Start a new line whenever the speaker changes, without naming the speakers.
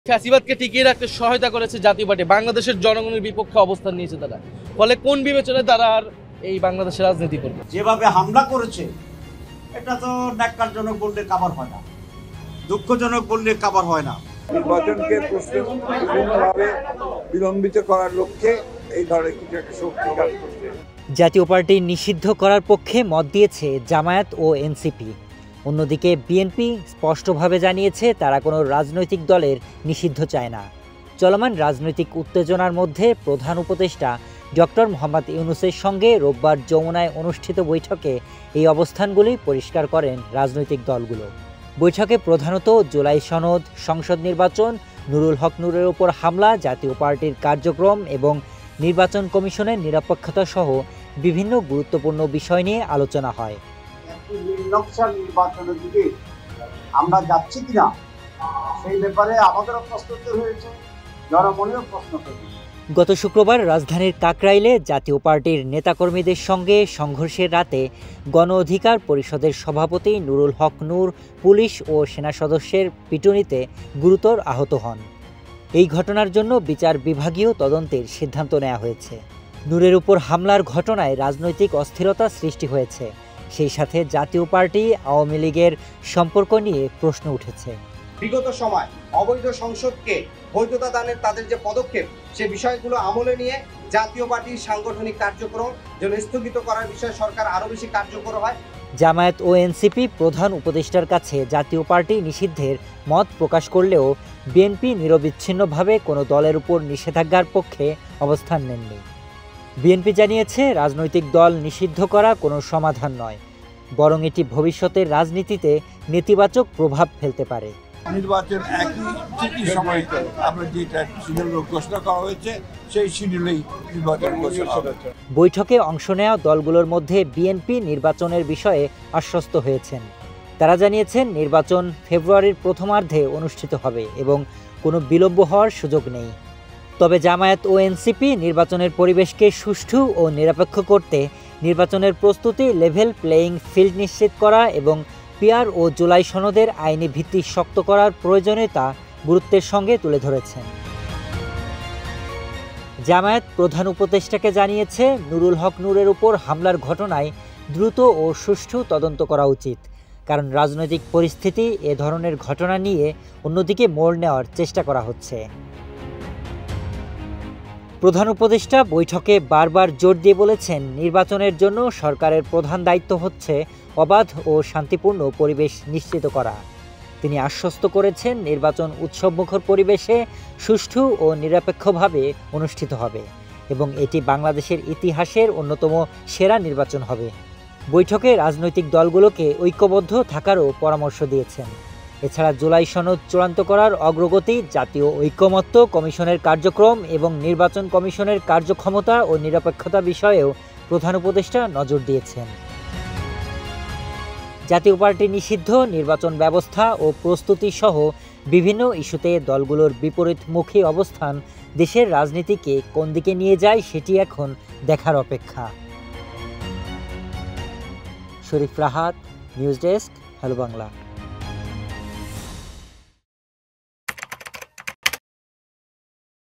ফ্যাসিবাদকে টিকিয়ে রাখতে সহায়তা করেছে জাতীয় পার্টি, বাংলাদেশের জনগণের বিপক্ষে অবস্থান নিয়েছে তারা। ফলে কোন বিবেচনায় তারা আর এই বাংলাদেশের রাজনীতি করবে?
যেভাবে হামলা করেছে এটা তো ন্যাক্কারজনক বললে কাভার হয় না, দুঃখজনক বললে কাভার হয় না।
নির্বাচনকে বিভিন্নভাবে বিলম্বিত করার লক্ষ্যে এই ধরনের কিছু একটা শক্তি কাজ করছে।
জাতীয় পার্টি নিষিদ্ধ করার পক্ষে মত দিয়েছে জামায়াত ও এনসিপি। অন্যদিকে বিএনপি স্পষ্টভাবে জানিয়েছে তারা কোনো রাজনৈতিক দলের নিষিদ্ধ চায় না। চলমান রাজনৈতিক উত্তেজনার মধ্যে প্রধান উপদেষ্টা ডক্টর মোহাম্মদ ইউনূসের সঙ্গে রোববার যমুনায় অনুষ্ঠিত বৈঠকে এই অবস্থানগুলি পরিষ্কার করেন রাজনৈতিক দলগুলো। বৈঠকে প্রধানত জুলাই সনদ, সংসদ নির্বাচন, নুরুল হক নূরের ওপর হামলা, জাতীয় পার্টির কার্যক্রম এবং নির্বাচন কমিশনের নিরপেক্ষতা সহ বিভিন্ন গুরুত্বপূর্ণ বিষয় নিয়ে আলোচনা হয়।
নির্বাচনের দিকে আমরা যাচ্ছি কিনা সেই ব্যাপারে আমাদেরও প্রস্তুত হয়েছে, জনমনেও প্রশ্ন করেছে।
গত শুক্রবার রাজধানীর কাকরাইলে জাতীয় পার্টির নেতাকর্মীদের সঙ্গে সংঘর্ষের রাতে গণ অধিকার পরিষদের সভাপতি নুরুল হক নূর পুলিশ ও সেনা সদস্যের পিটুনিতে গুরুতর আহত হন। এই ঘটনার জন্য বিচার বিভাগীয় তদন্তের সিদ্ধান্ত নেওয়া হয়েছে। নূরের উপর হামলার ঘটনায় রাজনৈতিক অস্থিরতা সৃষ্টি হয়েছে। সেই সাথে জাতীয় পার্টি আওয়ামী লীগের সম্পর্ক নিয়ে প্রশ্ন উঠেছে।
বিগত সময় অবৈধ সংসদকে বৈধতা দানের তাদের যে পদক্ষেপ, সে বিষয়গুলো আমলে নিয়ে জাতীয় পার্টির সাংগঠনিক কার্যক্রম যেন স্থগিত করার বিষয়ে সরকার আরও বেশি কার্যকর হয়।
জামায়াত ও এনসিপি প্রধান উপদেষ্টার কাছে জাতীয় পার্টি নিষিদ্ধের মত প্রকাশ করলেও বিএনপি নিরবিচ্ছিন্নভাবে কোনো দলের উপর নিষেধাজ্ঞার পক্ষে অবস্থান নেননি। বিএনপি জানিয়েছে রাজনৈতিক দল নিষিদ্ধ করা কোনো সমাধান নয়, বরং এটি ভবিষ্যতের রাজনীতিতে নেতিবাচক প্রভাব ফেলতে পারে।
নির্বাচন ঠিকই সময় আমরা যেটা শিডিউল ঘোষণা করা হয়েছে সেই শিডিউলেই নির্বাচন ঘোষণা হবে।
বৈঠকে অংশ নেওয়া দলগুলোর মধ্যে বিএনপি নির্বাচনের বিষয়ে আশ্বস্ত হয়েছেন। তারা জানিয়েছেন নির্বাচন ফেব্রুয়ারির প্রথমার্ধে অনুষ্ঠিত হবে এবং কোনো বিলম্ব হওয়ার সুযোগ নেই। তবে জামায়াত ও এনসিপি নির্বাচনের পরিবেশকে সুষ্ঠু ও নিরপেক্ষ করতে নির্বাচনের প্রস্তুতি, লেভেল প্লেয়িং ফিল্ড নিশ্চিত করা এবং পিআর ও জুলাই সনদের আইনি ভিত্তি শক্ত করার প্রয়োজনীয়তা গুরুত্বের সঙ্গে তুলে ধরেছেন। জামায়াত প্রধান উপদেষ্টাকে জানিয়েছে নুরুল হক নূরের উপর হামলার ঘটনায় দ্রুত ও সুষ্ঠু তদন্ত করা উচিত, কারণ রাজনৈতিক পরিস্থিতি এ ধরনের ঘটনা নিয়ে অন্যদিকে মোড় নেওয়ার চেষ্টা করা হচ্ছে। প্রধান উপদেষ্টা বৈঠকে বারবার জোর দিয়ে বলেছেন নির্বাচনের জন্য সরকারের প্রধান দায়িত্ব হচ্ছে অবাধ ও শান্তিপূর্ণ পরিবেশ নিশ্চিত করা। তিনি আশ্বস্ত করেছেন নির্বাচন উৎসবমুখর পরিবেশে সুষ্ঠু ও নিরপেক্ষভাবে অনুষ্ঠিত হবে এবং এটি বাংলাদেশের ইতিহাসের অন্যতম সেরা নির্বাচন হবে। বৈঠকে রাজনৈতিক দলগুলোকে ঐক্যবদ্ধ থাকারও পরামর্শ দিয়েছেন। এছাড়া জুলাই সনদ চূড়ান্ত করার অগ্রগতি, জাতীয় ঐকমত্য কমিশনের কার্যক্রম এবং নির্বাচন কমিশনের কার্যক্ষমতা ও নিরপেক্ষতা বিষয়েও প্রধান উপদেষ্টা নজর দিয়েছেন। জাতীয় পার্টি নিষিদ্ধ, নির্বাচন ব্যবস্থা ও প্রস্তুতি সহ বিভিন্ন ইস্যুতে দলগুলোর বিপরীতমুখী অবস্থান দেশের রাজনীতিকে কোন দিকে নিয়ে যায় সেটি এখন দেখার অপেক্ষা। Sharif Rahat, news desk, hello Bangla.